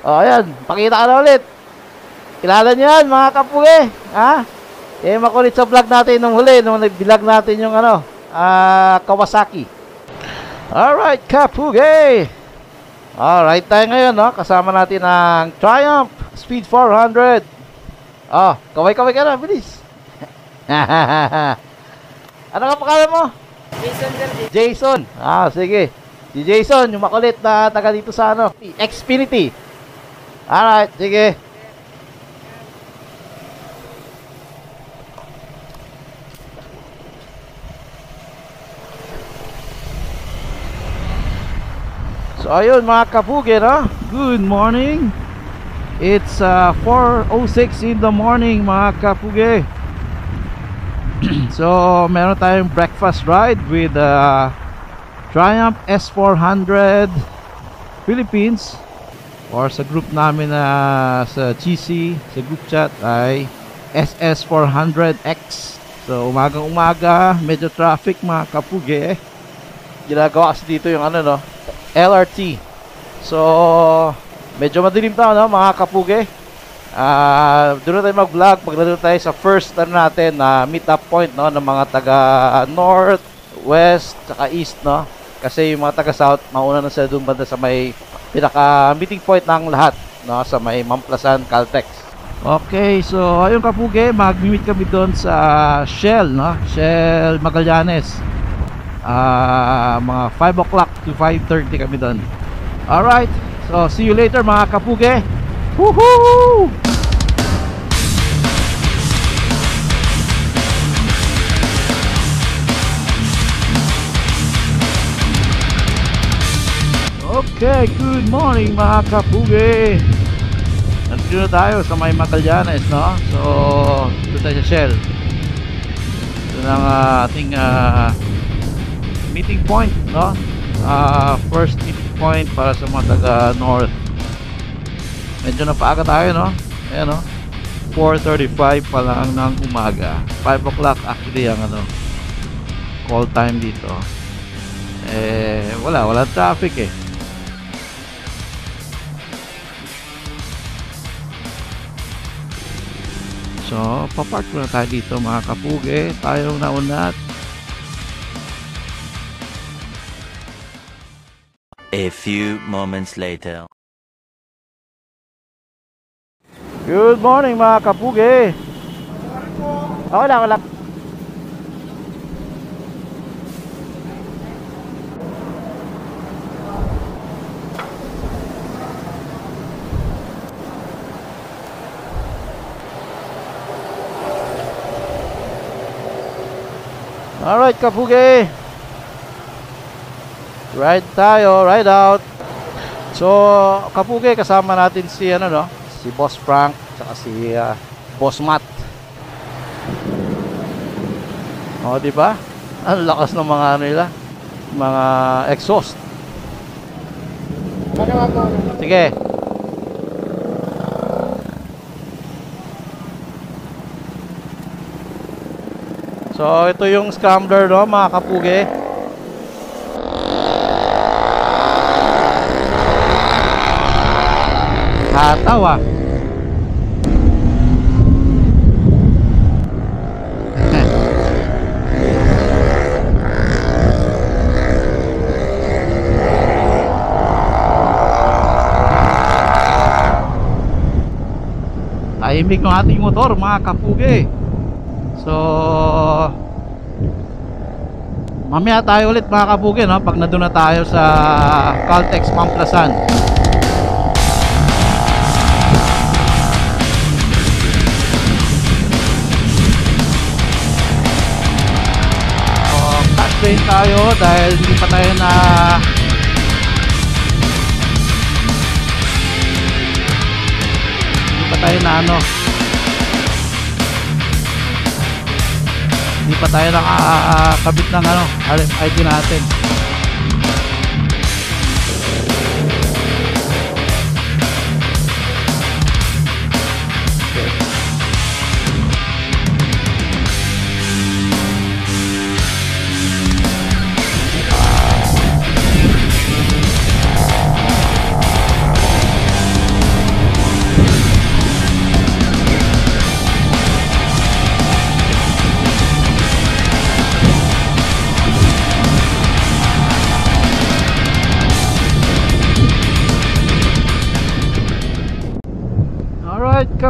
O, ayan. Pakita ka na ulit. Kilala nyo yan, mga kapugi. Ha? Eh, makulit sa vlog natin nung huli. Nung nag-vlog natin yung ano, Kawasaki. Alright, kapugi. Alright tayo ngayon, no? Kasama natin ang Triumph Speed 400. Oh, kaway-kaway ka na. Bilis. Ano ka pangalan mo? Jason Gardi. Jason. Sige. Si Jason, yung makulit na taga dito sa ano, Xfinity. Alright, sige. So ayun mga kapugi, no? Good morning. It's 4:06 in the morning mga kapugi. So meron tayong breakfast ride with Triumph S400 Philippines, or sa group namin na sa GC, sa group chat ay SS400X. So umagang umaga, medyo traffic mga kapugi. Ginagawa kasi dito yung ano, no, LRT. So medyo madilim tayo, no, mga kapugi. Doon na tayo mag-vlog pag nandun tayo sa first ano natin na meet up point, no, ng mga taga north, west, saka east, no. Kasi yung mga taga south, mauna na sila doon banda sa may pinaka meeting point ng lahat, no, sa may Mamplasan, Caltex. Okay, so ayun kapugi, mag-meet kami doon sa Shell, no, Shell Magallanes. Mga 5 o'clock to 5:30 kami doon. Alright, so see you later mga kapugi. Woohoo! Okay, good morning mga kapugi. Nandito na tayo sa may Magallanes, no? So, dito tayo sa Shell. Ito na ang ating meeting point, no? First meeting point para sa mga taga north. Medyo napaaga tayo, no? Ayan, no? 4:35 pa lang ng umaga. 5 o'clock actually ang ano, call time dito. Wala traffic eh. So, papark na tayo dito mga kapugi. Tayong naunat. A few moments later. Good morning mga kapugi. Wala. Alright kapugi, ride tayo, ride out. So kapugi, kasama natin si ano, no, si Boss Frank saka si Boss Matt. O diba, ang lakas ng mga ano nila, mga exhaust. Sige. So ito yung scrambler, no, mga kapugi. Hataw tahimik ng ating motor mga kapugi. So mamaya tayo ulit mga kapugi, no, pag nandun na tayo sa Caltex Mamplasan. Cut lane tayo dahil hindi pa tayo na ano, hindi pa tayo nakakabit ng ano, RFID natin.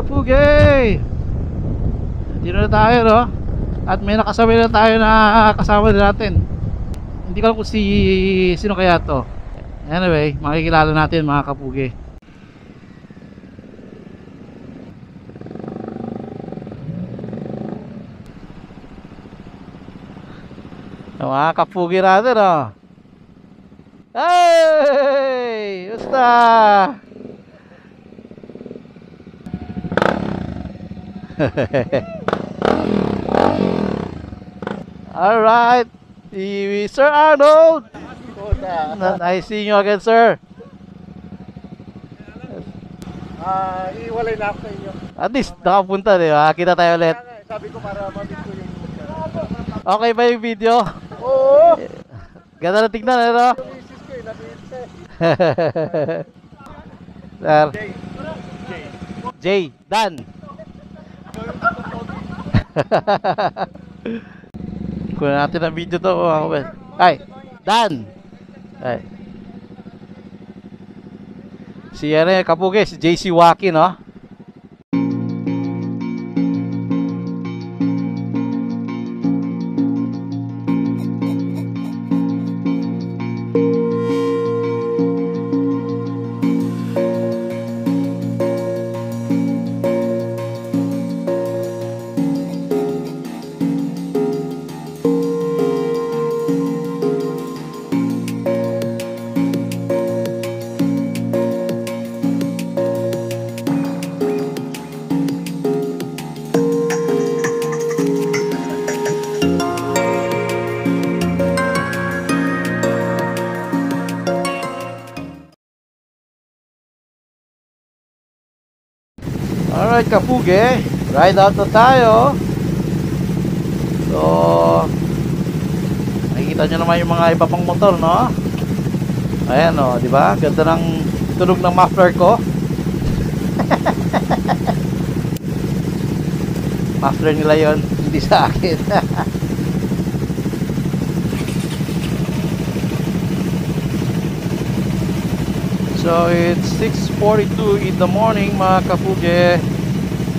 Kapugay! Dito na tayo, no? At may nakasabay na tayo na kasama din natin. Hindi ko alam kung sino kaya to. Anyway, makikilala natin mga Kapugay. Yung mga Kapugay natin, oh. Hey! Basta! Alright, Sir Arnold. Nice seeing you again, sir. Iwalay na ako sa inyo. At least nakapunta, di ba? Kita tayo ulit. Sabi ko para mabit ko yung Okay ba yung video? Oo! Ganda na tignan, ano? Yung misis ko eh, nabihit eh. Sir, Jay. Jay, Dan. Kunin natin ang video to, mga kapatid. Ay, Dan. Ay. Si Kapugay, si JC Waki, no? Alright, Kapugay, ride out na tayo. So, nakikita nyo naman yung mga iba pang motor, no? Ayan, o, di ba? Ganda ng tunog ng muffler ko. Muffler nila yon, hindi sa akin. So it's 6:42 in the morning, mga Kapugay.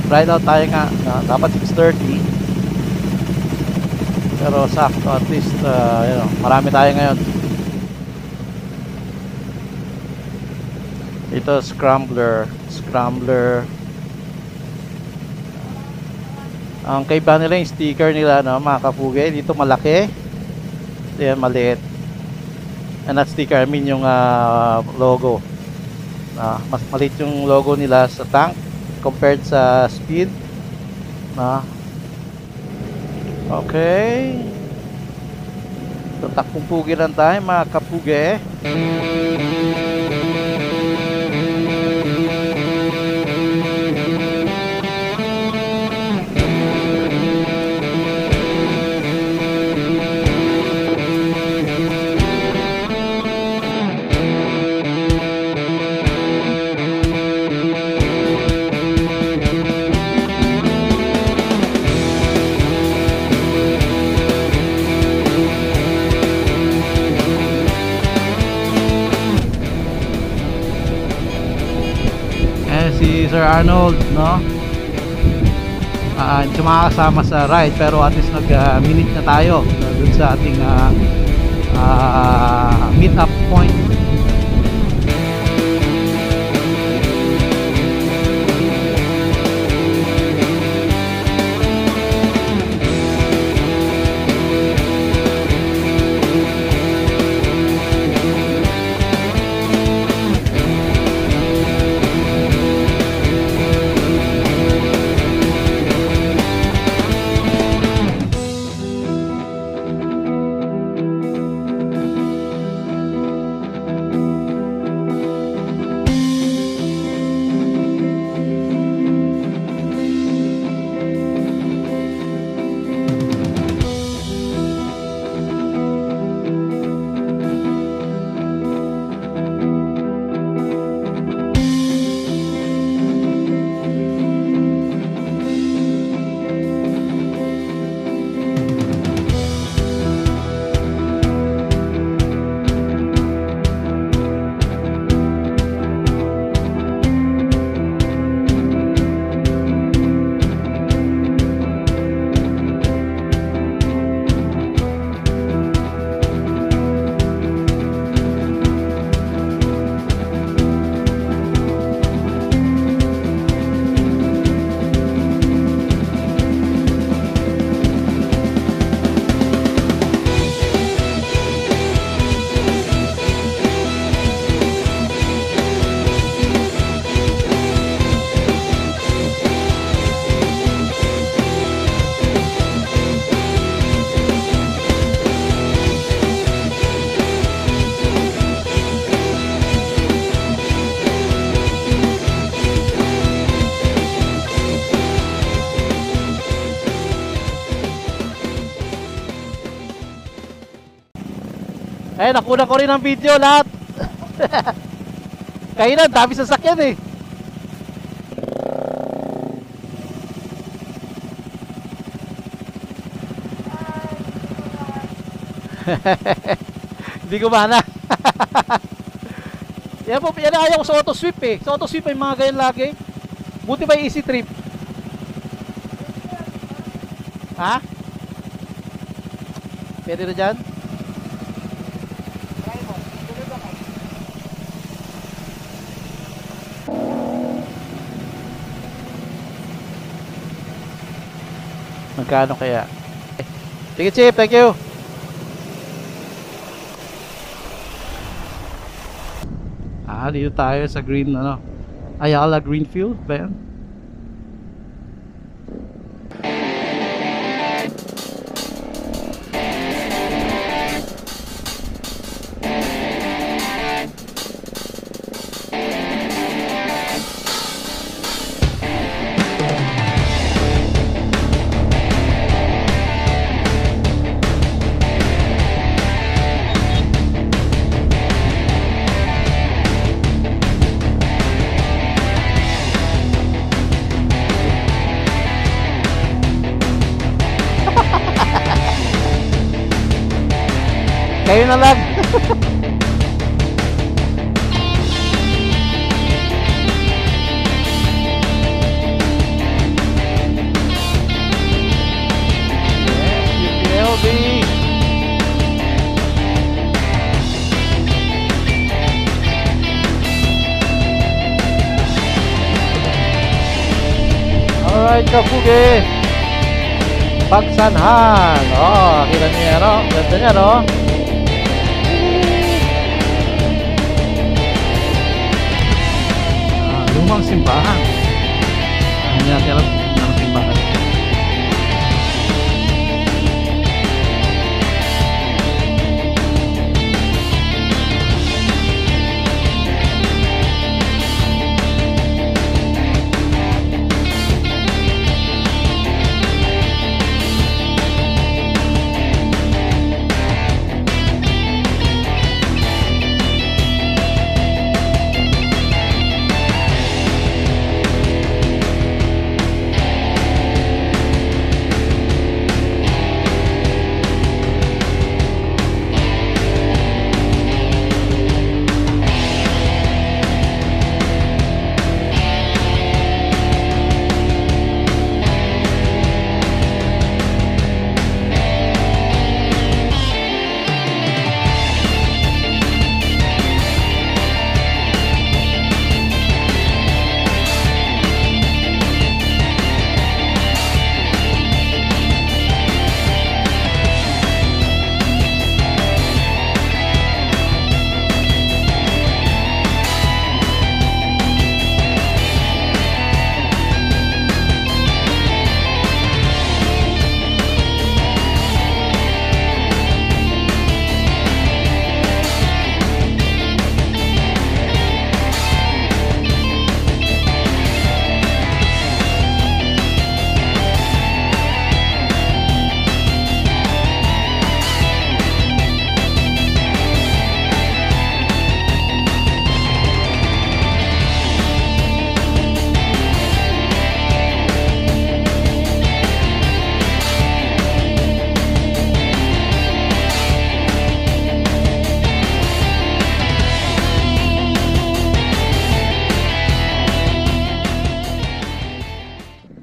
Ride out tayo nga, dapat 6:30. Pero sakto, at least you know, marami tayo ngayon. Ito Scrambler. Ang kaiba nila yung sticker nila, no, mga Kapugay. Dito malaki, ito yan maliit. And that sticker, I mean yung logo. Mas maliit yung logo nila sa tank compared sa speed. Okay, tatakbong pugi lang tayo, mga Kapugay. Si Sir Arnold, no? Hindi makakasama sa ride, pero at least nag-minute na tayo dun sa ating meet up point. Ay, nakuna ko rin ang video lahat. Kaya na, dami sasakyan eh. Hindi ko mana. Yan po, yan ayaw ko sa auto sweep eh. Sa auto sweep ay mga ganyan lagi. Buti ba easy trip? Ha? Pwede na dyan? Magkano kaya? Sige Chip, thank you. Dito tayo sa green, ano, Ayala Greenfield ba yan? Kayo na lang. Yes, UPLB. Alright, Kapuge. Pagsanhan. Oh, kita niya, no? Ganda niya, no? Lumang simbahan. Hindi natin alam ng simbahan.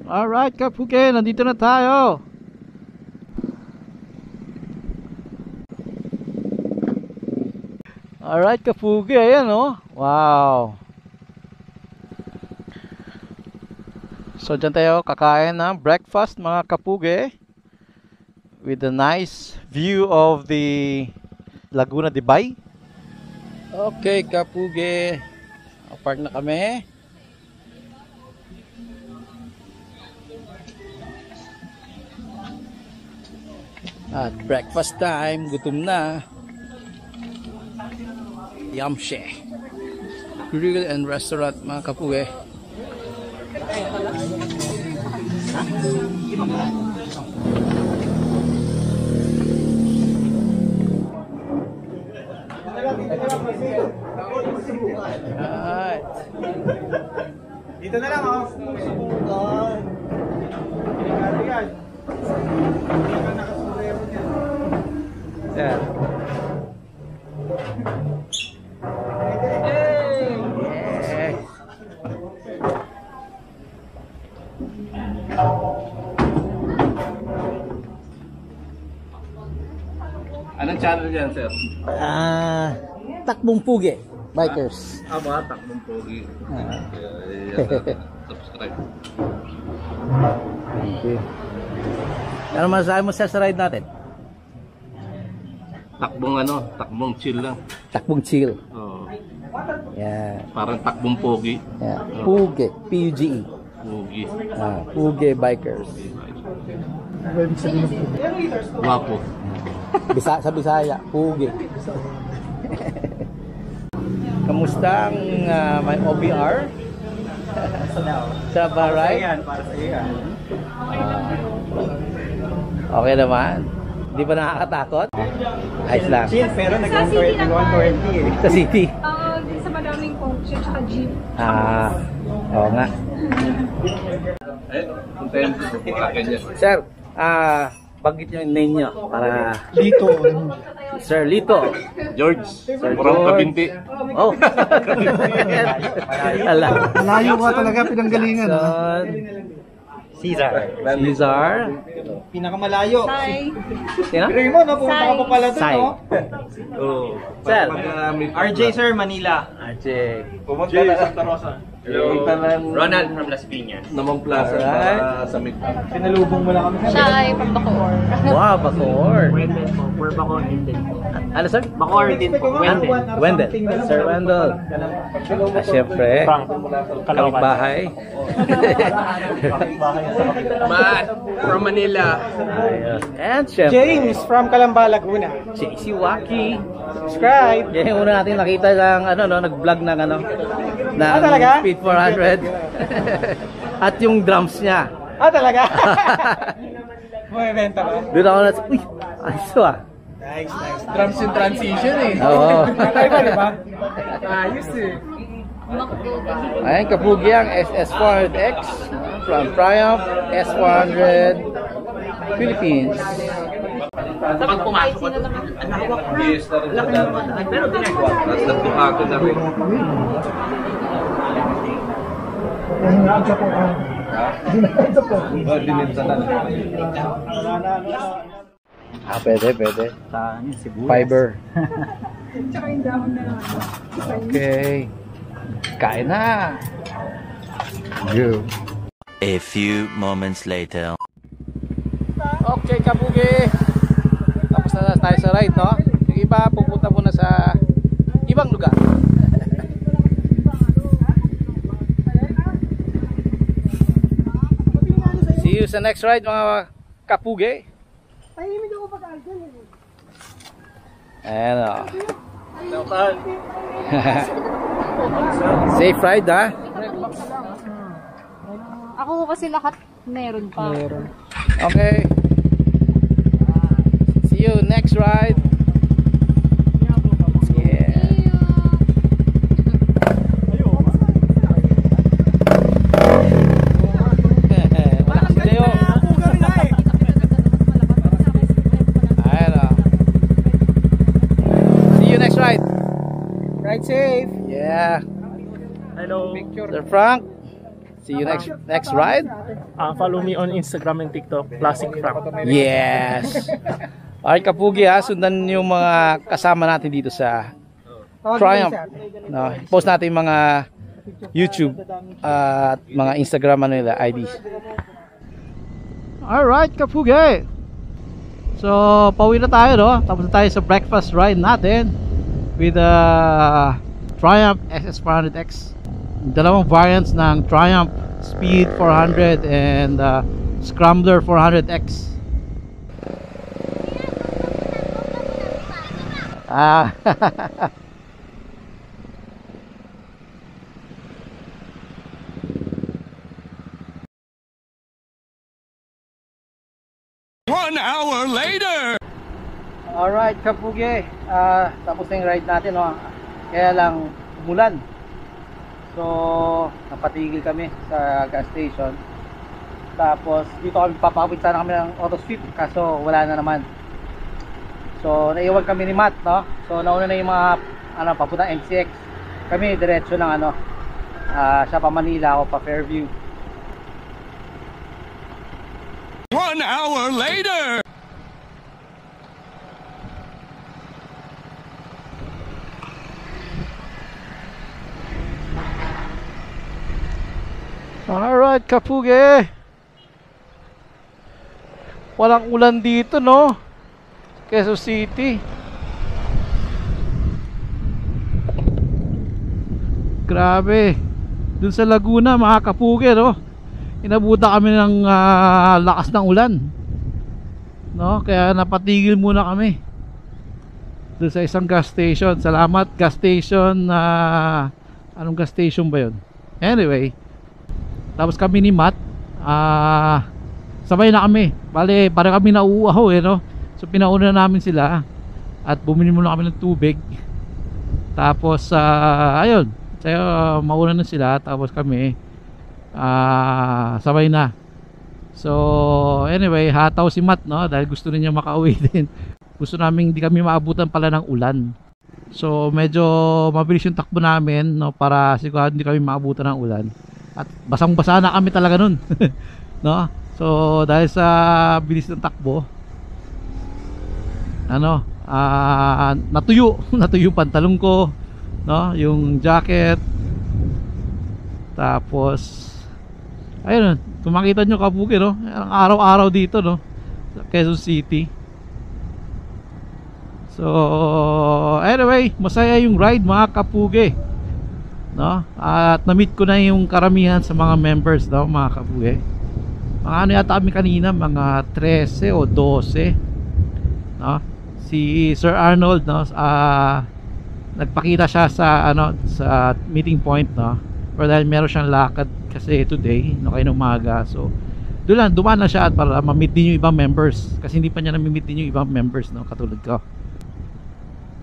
Alright, Kapuge, nandito na tayo. Alright, Kapuge, ayan oh. Wow. So dyan tayo kakain ng breakfast mga Kapuge, with a nice view of the Laguna de Bay. Okay, Kapuge, park na kami. At breakfast time, gutom na. Yamshe Grill and Restaurant mga Kapuge. Dito na lang, oh. Subukan. Ano yan? Hindi ka nakasurero niya. Sir. Yes. Anong channel yan, sir? Takbong Pugi Bikers. Aba, takbong pogi. Subscribe. Okay. Ano masasabi mo sa ride natin? Takbong chill lang. Takbong chill. Oo. Yeah. Parang takbong pogi. Yeah. Pugi. P-U-G-E. Pogi. Pugi Bikers. Guwapo. Sa Bisaya, Pugi. Kamusta ang may OBR? Sa Baray? Para sa iyo yan. Okay naman. Di ba nakakatakot? Ayos lang. Chill, pero Sa city lang ba? nag-120 eh. Sa city? Oo, din sa madaming coach at saka jeep. Oo nga. Eh, contento. Ganyan. Sir, banggit nyo yung name nyo para... Dito. Sir Lito. George. Sir From George. Kabinti. Oh. Ala. Malayo ka talaga pinanggalingan. Son. Caesar. Cesar. Pinakamalayo. Hi! Sino? Pero mo, no? Pumunta ka pa pala doon, Sai. no? Oh. Sir. RJ, sir, Manila. RJ. Pumunta na Santa Rosa. Pumunta ng... Ronald from Las Piñas. Namang plaza Alright. para sa Midtown. Sinalubong mo lang kami. Siya ay from Bacoor. Wow, Bacoor. Wendel po. We're Bacoor din po. Ano, sir? Bacoor din po. Wendel. Wendel. Sir Wendel. Siyempre. Kapitbahay. Matt from Manila. Ayos. And siyempre. James from Calamba, Laguna. JC Waki. Subscribe. Yan yung una natin nakita ng ano no, nag-vlog ng ano ng talaga? Speed 400. At yung drums niya. Talaga? Bumibenta ba? Doon ako na, uy, ayos ah. Nice, nice. Drums in transition eh. Oo. Tayo ba, di ba? Ayos eh. Ayan, kapugi ang SS400X from Triumph S400 Philippines. Pag pumasok ko, ang hawak na. Laki naman. Pero ginagawa. Tapos nagtukato na rin. Dininsa na. Pwede. Fiber. Tsaka yung dahon na lang. Okay. Kain na. Go. A few moments later. Okay, kapugi. Tapos na tayo sa ride, no? Yung iba, pupunta muna sa ibang lugar. See you sa next ride, mga kapugi. Ayan, o. Safe ride, ha? Ako kasi lahat meron pa. Okay. See you next ride. Yeah. Malakas ka Leo. Ayan o. See you next ride. Ride safe. Yeah. Hello. Sir Frank. See you next ride. Follow me on Instagram and TikTok. Classic Frank. Yes. Alright, kapugi ha, sundan yung mga kasama natin dito sa Triumph. No, post natin yung mga YouTube at mga Instagram ano nila, IDs. Alright, kapugi. So, pauwi na tayo, no? Tapos na tayo sa breakfast ride natin with Triumph SS400X. Dalawang variants ng Triumph Speed 400 and Scrambler 400X. Alright, kapugi. Tapos na yung ride natin, no? Kaya lang umulan. So So, napatigil kami sa gas station. Tapos, dito kami papakapit sana kami ng auto sweep. Kaso, wala na naman. So, naiwan kami ni Matt, no? So, nauna na yung mga, papuntang MCX. Kami, diretso ng, siya pa Manila, ako pa Fairview. 1 hour later! Alright, Kapuge. Walang ulan dito, no? Quezon City. Grabe. Dun sa Laguna, mga Kapuge, no? Inabutan kami ng lakas ng ulan, no? Kaya napatigil muna kami dun sa isang gas station. Salamat, gas station. Anong gas station ba yun? Anyway, tapos kami ni Matt, sabay na kami. Bale, para kami nauuhaw no? So pinauna namin sila at bumili muna kami ng tubig. Tapos ayun, mauna na sila. Tapos kami sabay na. So anyway, hataw si Matt, no? Dahil gusto niya makauwi din. Gusto namin hindi kami maabutan pala ng ulan. So medyo mabilis yung takbo namin, no? Para sigurado hindi kami maabutan ng ulan. At basang-basa na kami talaga nun. No? So dahil sa bilis ng takbo, natuyo yung pantalon ko, no? Yung jacket. Tapos ayun, kung makita nyo, Kapuge, no? Araw-araw dito, no? Sa Quezon City. So anyway, masaya yung ride, mga Kapuge, no? At na-meet ko na yung karamihan sa mga members, no, mga Kapuge. Mga ano yata kami kanina, mga 13 o 12, no? Si Sir Arnold, no, nagpakita siya sa sa meeting point, no? Pero dahil meron siyang lakad kasi today, no, kayo ng umaga. So dumaan na siya at para ma-meet din yung ibang members, kasi hindi pa niya na-meet din yung ibang members, no, katulad ko.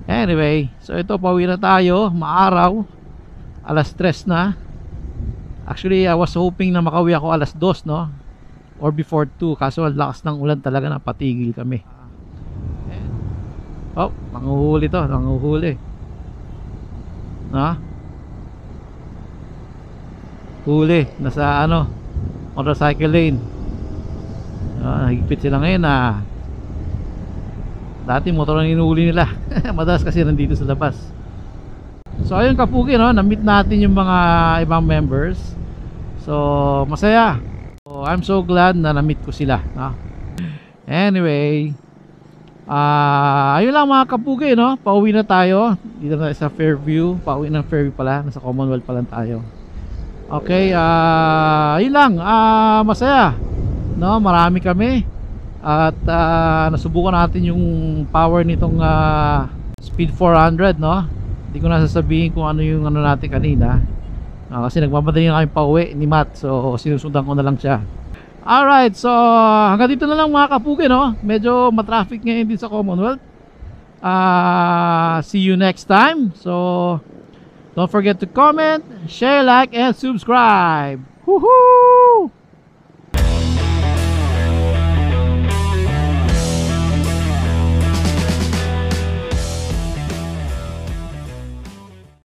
Anyway, so ito, pauwi na tayo, maaraw. Alas 3 na. Actually, I was hoping na makauwi ako alas 2, no? Or before 2. Kaso ang lakas ng ulan talaga, napatigil kami. Oh, nanguhuli to, nanguhuli. Huli, nasa motorcycle lane. Higpit sila ngayon, Dati motor ang inuhuli nila. Madalas kasi nandito sa labas. So ayun, Kapuge, no? Na-meet natin yung mga ibang members. So masaya. So I'm so glad na na-meet ko sila, no? Anyway, ayun lang, mga Kapuge, no? Pauwi na tayo. Dito na sa Fairview. Pauwi ng Fairview pala. Nasa Commonwealth pa lang tayo. Okay, ayun lang. Masaya, no? Marami kami. At nasubukan natin yung power nitong Speed 400, no? Hindi ko na sasabihin kung ano yung natin kanina, kasi nagmamadali na kami pauwi ni Matt. So sinusundan ko na lang siya. Alright, so hanggang dito na lang, mga Kapuge, no? Medyo matraffic ngayon din sa Commonwealth. See you next time. So don't forget to comment, share, like, and subscribe. Woohoo!